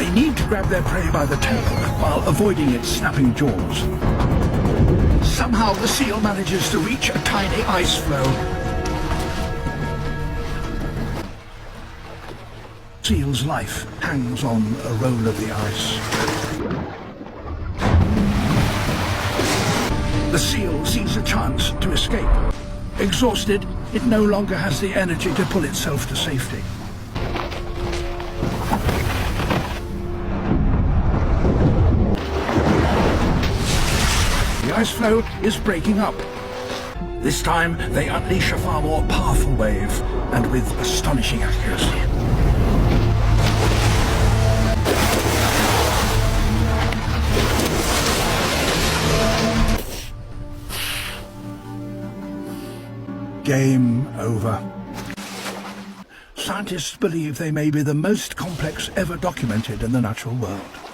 They need to grab their prey by the tail while avoiding its snapping jaws. Somehow the seal manages to reach a tiny ice floe. Seal's life hangs on a roll of the ice. The seal sees a chance to escape. Exhausted, it no longer has the energy to pull itself to safety. The ice floe is breaking up. This time, they unleash a far more powerful wave, and with astonishing accuracy. Game over. Scientists believe they may be the most complex ever documented in the natural world.